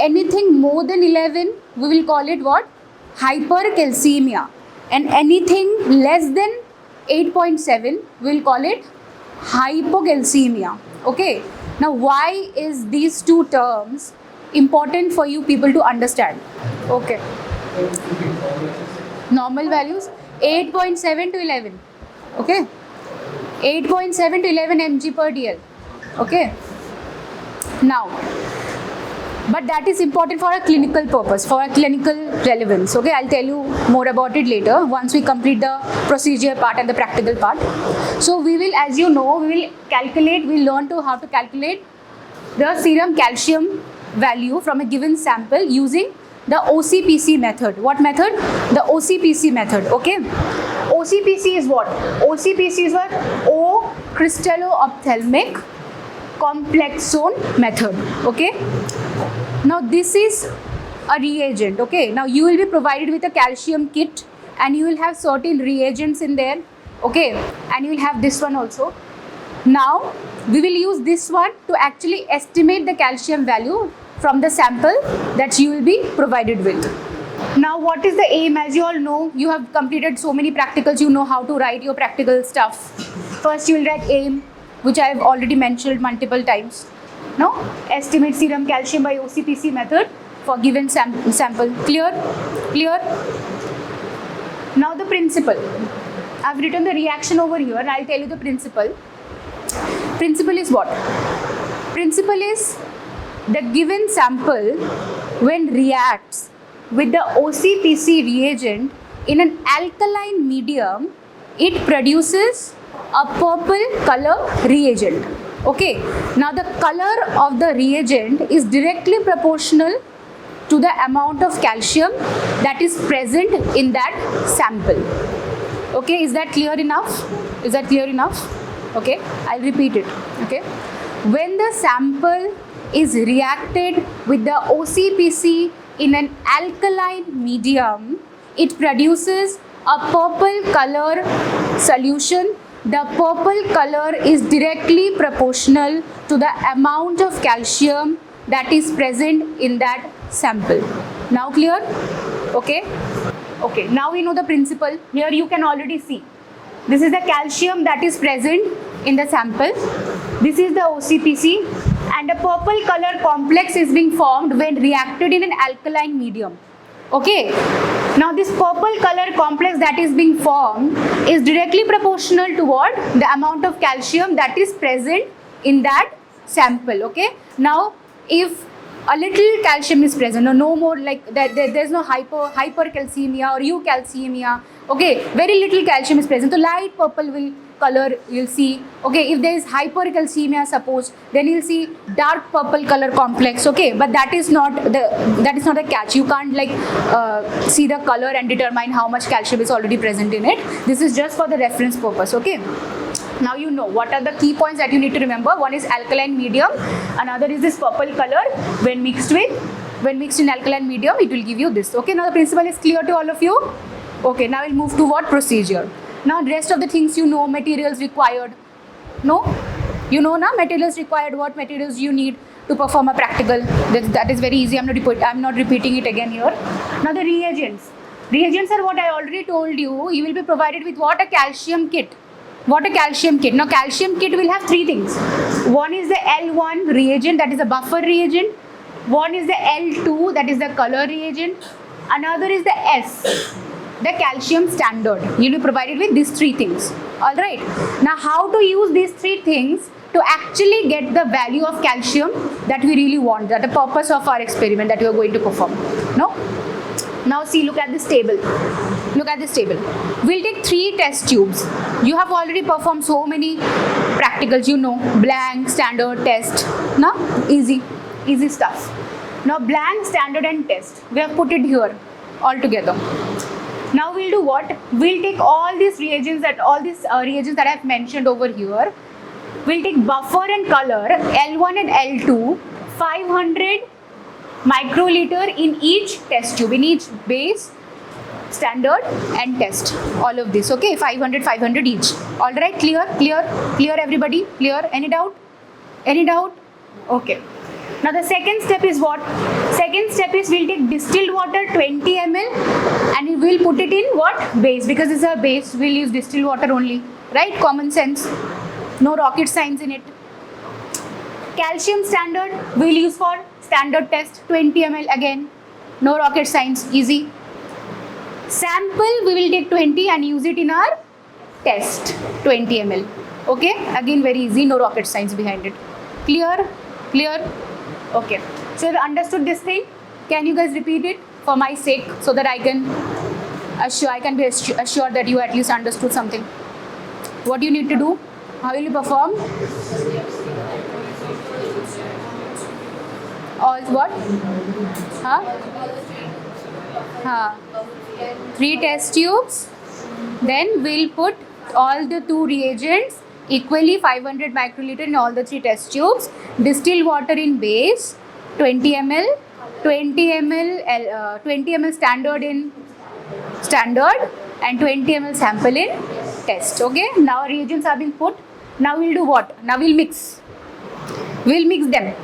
anything more than 11, we will call it what? Hypercalcemia. And anything less than 8.7, we will call it hypocalcemia. Okay. Now, why is these two terms important for you people to understand? Okay. Normal values 8.7 to 11. Okay. 8.7 to 11 mg per dl. Okay. Now, but that is important for a clinical purpose, for a clinical relevance. Okay, I'll tell you more about it later once we complete the procedure part and the practical part. So we will, as you know, we will calculate, we'll learn to how to calculate the serum calcium value from a given sample using the OCPC method. What method? The OCPC method. Okay. OCPC is what? OCPC is what? O crystalloophthalmic complexone method. Okay. Now this is a reagent. Okay. Now you will be provided with a calcium kit and you will have certain reagents in there. Okay. And you will have this one also. Now we will use this one to actually estimate the calcium value from the sample that you will be provided with. Now what is the aim? As you all know, you have completed so many practicals, you know how to write your practical stuff. First you will write aim, which I have already mentioned multiple times. Now estimate serum calcium by OCPC method for given sample. Clear? Clear? Now the principle. I have written the reaction over here and I will tell you the principle. Principle is what? Principle is the given sample when reacts with the OCPC reagent in an alkaline medium, it produces a purple color reagent. Okay. Now the color of the reagent is directly proportional to the amount of calcium that is present in that sample. Okay. Is that clear enough? Is that clear enough? Okay. I'll repeat it. Okay. When the sample is reacted with the OCPC in an alkaline medium, it produces a purple color solution. The purple color is directly proportional to the amount of calcium that is present in that sample. Now clear? Okay. Okay. Now we know the principle. Here you can already see. This is the calcium that is present in the sample. This is the OCPC. And a purple color complex is being formed when reacted in an alkaline medium. Okay. Now this purple color complex that is being formed is directly proportional to what? The amount of calcium that is present in that sample. Okay. Now if a little calcium is present, no more like that, there's no hypercalcemia or eucalcemia. Okay. Very little calcium is present. So light purple will color you'll see. Okay, if there is hypercalcemia suppose, then you'll see dark purple color complex. Okay, but that is not a catch. You can't like see the color and determine how much calcium is already present in it. This is just for the reference purpose. Okay. Now you know what are the key points that you need to remember. One is alkaline medium, another is this purple color. When mixed in alkaline medium, it will give you this. Okay, now the principle is clear to all of you. Okay, now we'll move to what? Procedure. Now the rest of the things you know, materials required. No? You know now materials required, what materials you need to perform a practical. That is very easy. I'm not repeating it again here. Now the reagents. Reagents are what I already told you. You will be provided with what? A calcium kit. What a calcium kit. Now calcium kit will have three things. One is the L1 reagent, that is a buffer reagent. One is the L2, that is the color reagent. Another is the S, the calcium standard. You'll be provided with these three things. Alright. Now how to use these three things to actually get the value of calcium that we really want, that the purpose of our experiment that we are going to perform. No? Now see, look at this table. Look at this table. We'll take 3 test tubes. You have already performed so many practicals, you know, blank, standard, test. Now, easy stuff. Now blank, standard and test. We have put it here all together. Now we'll do what? We'll take all these reagents that I have mentioned over here. We'll take buffer and color, L1 and L2, 500 microliter in each test tube, in each base, standard and test. All of this, okay? 500 each. All right, clear everybody? Clear? Any doubt? Okay. Now the second step is what? Second step is we'll take distilled water 20 ml and we'll put it in what? Base. Because it's a base, we'll use distilled water only. Right? Common sense. No rocket science in it. Calcium standard we'll use for standard test 20 ml again. No rocket science. Easy. Sample we will take 20 and use it in our test 20 ml. Okay? Again very easy. No rocket science behind it. Clear? Clear? Okay, so you understood this thing? Can you guys repeat it for my sake so that I can be assured that you at least understood something? What do you need to do? How will you perform? All what? Huh? 3 test tubes. Then we'll put all the 2 reagents equally 500 microliter in all the 3 test tubes. Distilled water in base 20 ml, 20 ml standard in standard and 20 ml sample in test. Okay, now reagents are being put. Now we'll do what? Now we'll mix. We'll mix them.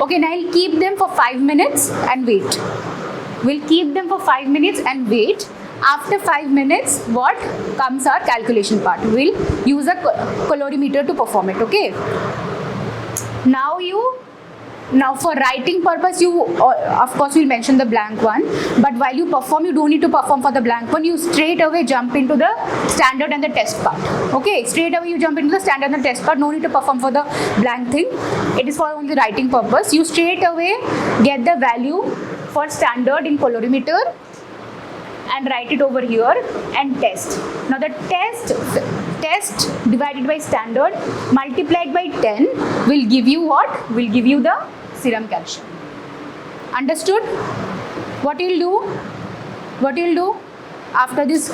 Okay, now I'll keep them for 5 minutes and wait. We'll keep them for 5 minutes and wait. After 5 minutes, what comes our calculation part? We'll use a colorimeter to perform it. Okay. Now for writing purpose, you of course will mention the blank one. But while you perform, you don't need to perform for the blank one. You straight away jump into the standard and the test part. Okay. Straight away you jump into the standard and the test part. No need to perform for the blank thing. It is for only writing purpose. You straight away get the value for standard in colorimeter and write it over here and test. Now the test divided by standard multiplied by 10 will give you what? Will give you the serum calcium. Understood? What you'll do? What you'll do? After these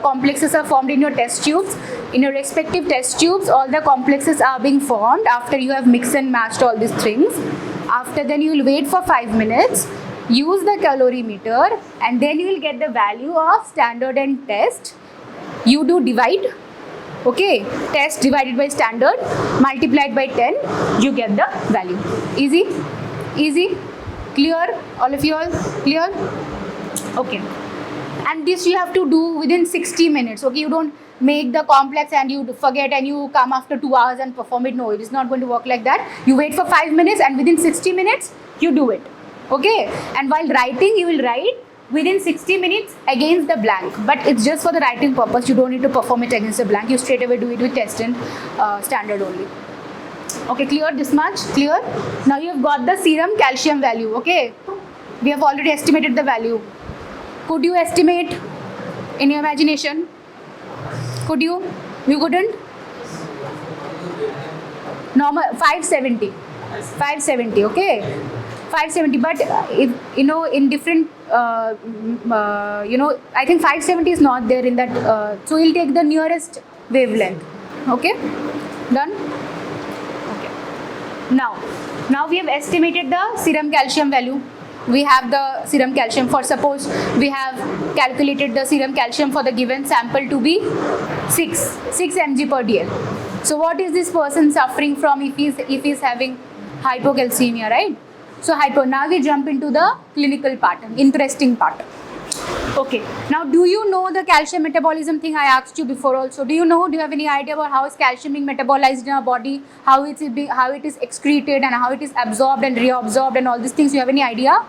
complexes are formed in your test tubes, in your respective test tubes, all the complexes are being formed after you have mixed and matched all these things. After then you will wait for 5 minutes. Use the calorimeter and then you will get the value of standard and test. You do divide. Okay, test divided by standard multiplied by 10, you get the value. Easy? Easy? Clear? All of you all clear? Okay. And this you have to do within 60 minutes. Okay, you don't make the complex and you forget and you come after 2 hours and perform it. No, it is not going to work like that. You wait for 5 minutes and within 60 minutes, you do it. Okay, and while writing, you will write within 60 minutes against the blank, but it's just for the writing purpose. You don't need to perform it against the blank. You straight away do it with test and standard only. Okay, clear this much? Clear? Now you have got the serum calcium value. Okay, we have already estimated the value. Could you estimate in your imagination? Could you? You couldn't? Normal 570. 570. Okay. 570, but if you know in different I think 570 is not there in that, so we'll take the nearest wavelength. Okay, done. Okay, now we have estimated the serum calcium value. We have the serum calcium for, suppose we have calculated the serum calcium for the given sample to be 6 mg per dl. So what is this person suffering from if he's having hypocalcemia, right? So now we jump into the clinical part, interesting part. Okay, now do you know the calcium metabolism thing I asked you before also? Do you have any idea about how is calcium being metabolized in our body, how it is excreted and how it is absorbed and reabsorbed and all these things? You have any idea?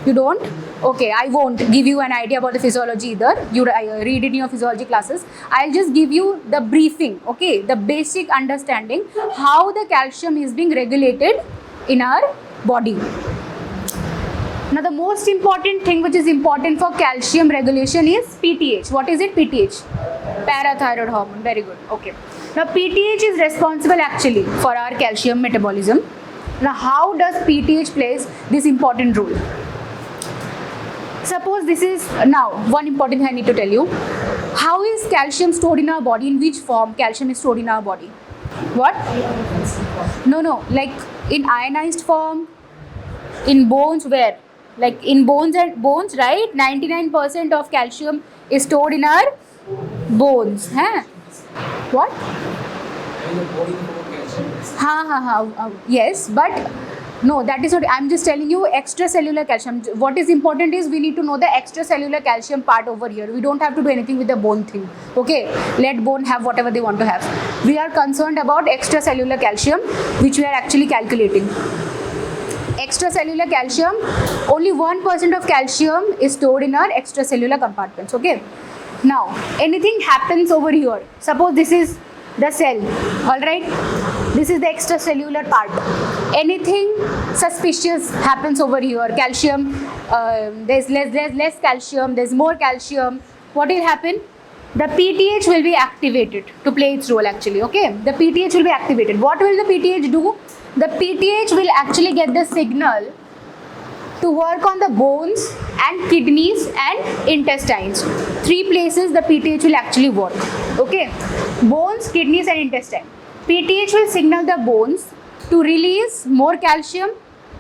You don't? Okay, I won't give you an idea about the physiology either. You read it in your physiology classes. I'll just give you the briefing, okay, the basic understanding how the calcium is being regulated in our body. Now the most important thing which is important for calcium regulation is PTH. What is it? PTH. Parathyroid hormone. Very good. Okay. Now PTH is responsible actually for our calcium metabolism. Now how does PTH plays this important role? Suppose this is, now one important thing I need to tell you. How is calcium stored in our body? In which form calcium is stored in our body? What? No, like in ionized form, in bones, where? Like in bones, right? 99% of calcium is stored in our bones. Huh? What? Yes, but No, that is what I'm just telling you. Extracellular calcium. What is important is we need to know the extracellular calcium part over here. We don't have to do anything with the bone thing. Okay, let bone have whatever they want to have. We are concerned about extracellular calcium, which we are actually calculating. Extracellular calcium, only 1% of calcium is stored in our extracellular compartments. Okay. Now, anything happens over here. Suppose this is the cell, all right, this is the extracellular part. Anything suspicious happens over here, calcium, there's less calcium, there's more calcium, what will happen? The PTH will be activated to play its role actually, okay? The PTH will be activated. What will the PTH do? The PTH will actually get the signal to work on the bones and kidneys and intestines. 3 places the PTH will actually work. Okay, bones, kidneys and intestine. PTH will signal the bones to release more calcium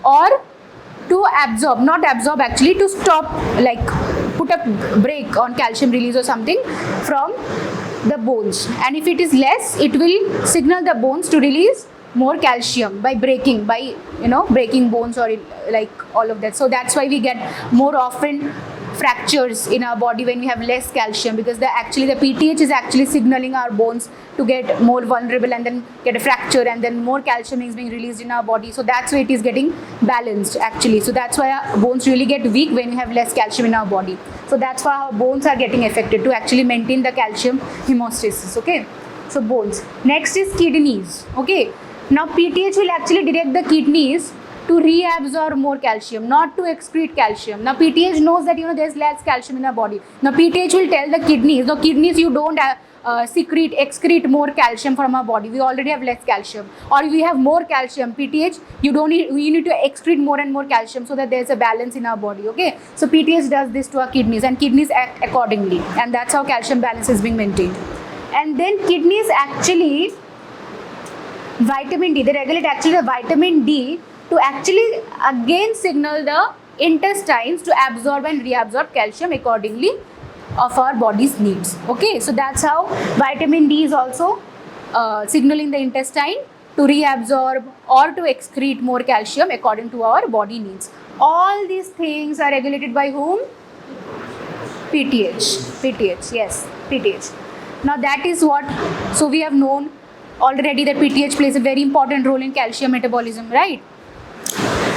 or to absorb, not absorb actually, to stop, like put a brake on calcium release or something from the bones. And if it is less, it will signal the bones to release more calcium by breaking, by breaking bones or like all of that. So that's why we get more often fractures in our body when we have less calcium, because the PTH is actually signaling our bones to get more vulnerable and then get a fracture, and then more calcium is being released in our body. So that's why it is getting balanced actually. So that's why our bones really get weak when we have less calcium in our body. So that's why our bones are getting affected, to actually maintain the calcium hemostasis. Okay, so bones. Next is kidneys. Okay, now PTH will actually direct the kidneys to reabsorb more calcium, not to excrete calcium. Now PTH knows that there's less calcium in the body. Now PTH will tell the kidneys, no, kidneys, you don't excrete more calcium from our body. We already have less calcium, or we have more calcium. PTH, you need to excrete more and more calcium so that there's a balance in our body. Okay, so PTH does this to our kidneys, and kidneys act accordingly, and that's how calcium balance is being maintained. And then kidneys actually, vitamin D, they regulate actually the vitamin D to actually again signal the intestines to absorb and reabsorb calcium accordingly of our body's needs. Okay, so that's how vitamin D is also signaling the intestine to reabsorb or to excrete more calcium according to our body needs. All these things are regulated by whom? PTH, yes, PTH. Now that is what, so we have known already that PTH plays a very important role in calcium metabolism, right?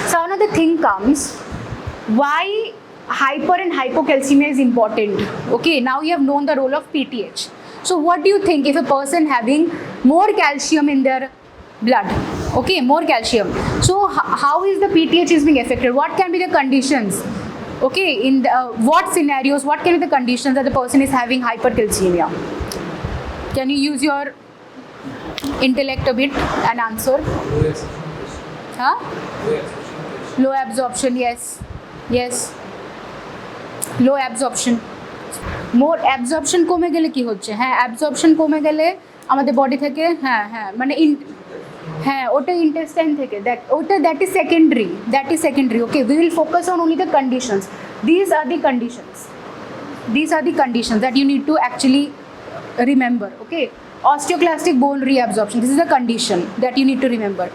So another thing comes, why hyper and hypocalcemia is important. Okay, now you have known the role of PTH. So what do you think if a person having more calcium in their blood, okay, more calcium, so how is the PTH is being affected? What can be the conditions? Okay, in the, what scenarios, what can be the conditions that the person is having hypercalcemia? Can you use your intellect a bit and answer? Huh? Low absorption, yes. Low absorption. More absorption কমে গেলে কি হচ্ছে? হ্যাঁ, absorption কমে গেলে আমাদের body থেকে মানে ওটা ইন্টেস্টাইন থেকে, that is secondary. Okay, we will focus on only the conditions. These are the conditions that you need to actually remember. Okay, osteoclastic bone reabsorption, this is a condition that you need to remember.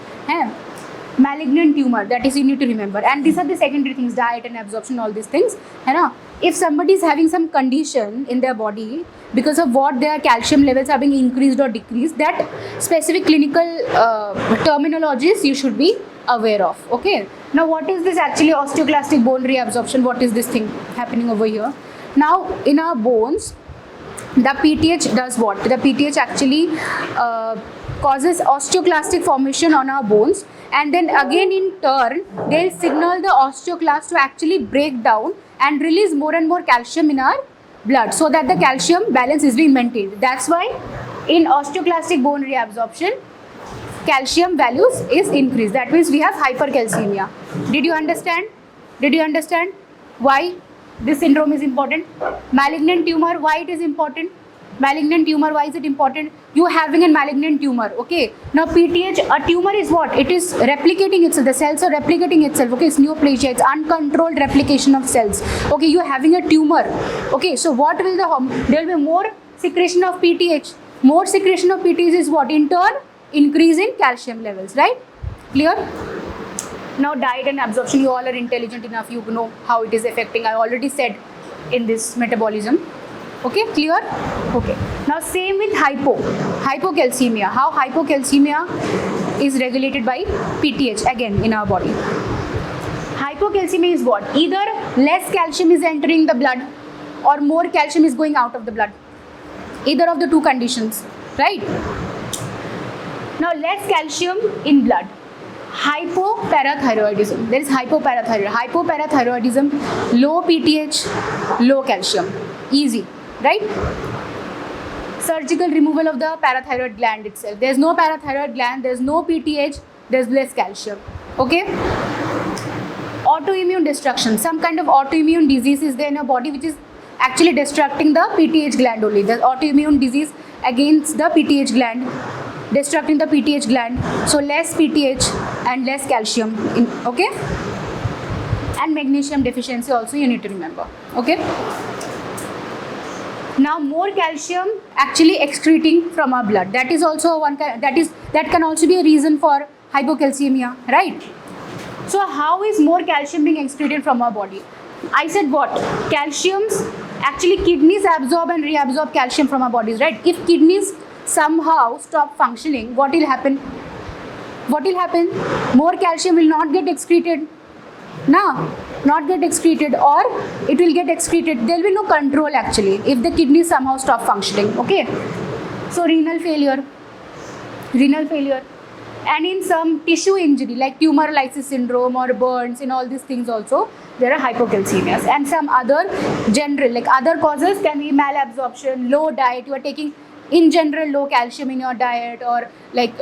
Malignant tumor, that is you need to remember. And these are the secondary things, diet and absorption, all these things. If somebody is having some condition in their body because of what their calcium levels are being increased or decreased, that specific clinical terminologies you should be aware of. Okay, now what is this actually osteoclastic bone reabsorption? What is this thing happening over here? Now in our bones, the PTH does what? The PTH actually causes osteoclastic formation on our bones, and then again in turn they'll signal the osteoclast to actually break down and release more and more calcium in our blood so that the calcium balance is being maintained. That's why in osteoclastic bone reabsorption, calcium values is increased. That means we have hypercalcemia. Did you understand why this syndrome is important? Malignant tumor, why it is important? Malignant tumor, why is it important? You having a malignant tumor, okay? Now PTH, a tumor is what? It is replicating itself. The cells are replicating itself. Okay, it's neoplasia. It's uncontrolled replication of cells. Okay, you are having a tumor. Okay, so what will there will be more secretion of PTH. More secretion of PTH is what? In turn, increase in calcium levels, right? Clear? Now diet and absorption, you all are intelligent enough, you know how it is affecting. I already said in this metabolism. Okay, clear? Okay. Now same with hypocalcemia. How hypocalcemia is regulated by PTH again in our body. Hypocalcemia is what? Either less calcium is entering the blood or more calcium is going out of the blood. Either of the two conditions, right? Now less calcium in blood. Hypoparathyroidism. There is hypoparathyroidism. Hypoparathyroidism, low PTH, low calcium. Easy, right? Surgical removal of the parathyroid gland itself. There is no parathyroid gland, there is no PTH, there is less calcium. Okay? Autoimmune destruction. Some kind of autoimmune disease is there in your body which is actually destructing the PTH gland only. The autoimmune disease against the PTH gland, destructing the PTH gland. So less PTH and less calcium. Okay? And magnesium deficiency also you need to remember. Okay? Now more calcium actually excreting from our blood. That is also one that can also be a reason for hypocalcemia, right? So how is more calcium being excreted from our body? I said what? Calciums, actually kidneys absorb and reabsorb calcium from our bodies, right? If kidneys somehow stop functioning, what will happen? What will happen? More calcium will not get excreted. No, not get excreted, or it will get excreted. There will be no control actually if the kidneys somehow stop functioning. Okay. So renal failure. And in some tissue injury like tumor lysis syndrome or burns, in all these things also there are hypocalcemias. And some other general, like other causes can be malabsorption, low diet, you are taking in general low calcium in your diet, or like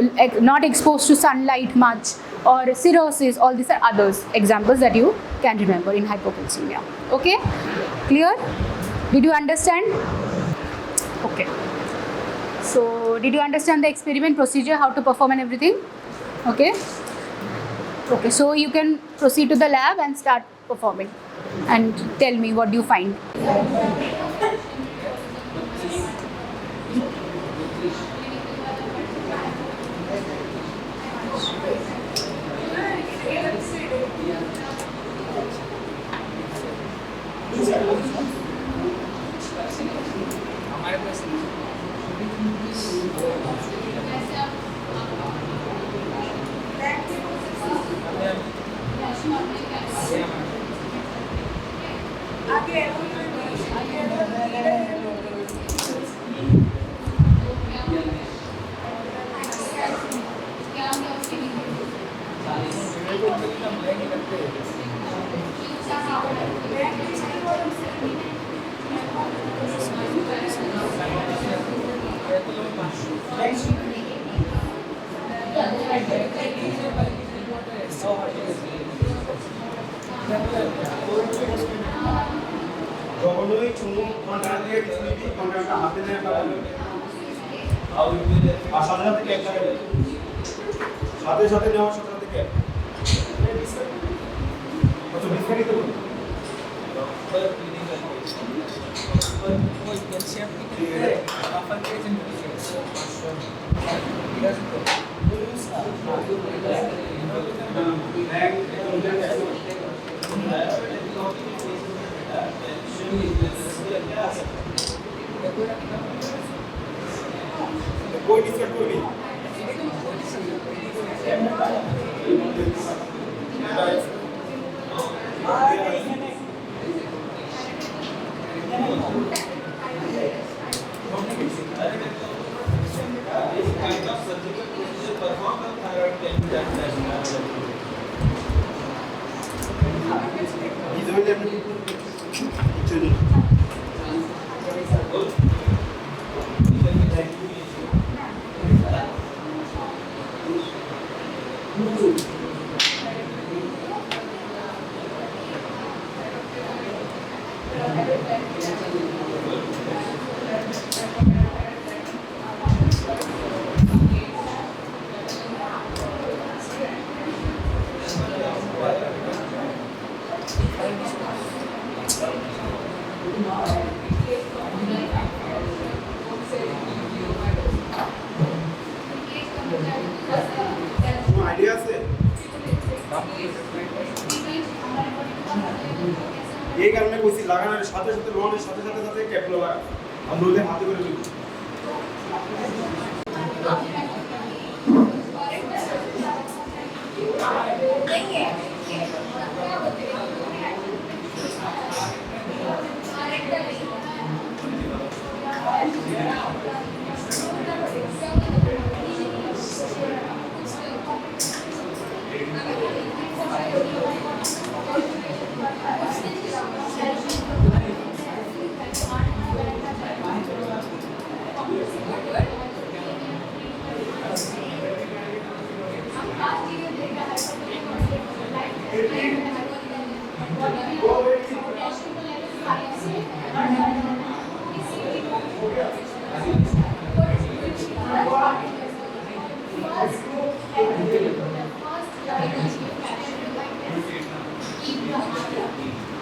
not exposed to sunlight much, or cirrhosis. All these are others examples that you can remember in hypocalcemia. Okay, clear? Did you understand? Okay. So did you understand the experiment procedure, how to perform and everything? Okay. Okay, so you can proceed to the lab and start performing and tell me what do you find. সাথে নেওয়ার সাথে থেকে কত বিস্তারিত বলুন ওই calcium থেকে কাফার কেজেন कोई डिस्कस कोई नहीं आइडिया से এই কারণে কইছি লাগানোর সাথে সাথে লোনের সাথে সাথে সাথে ক্যাপগুলো লাগা আর নইলে হাতে করে দিবি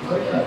Okay.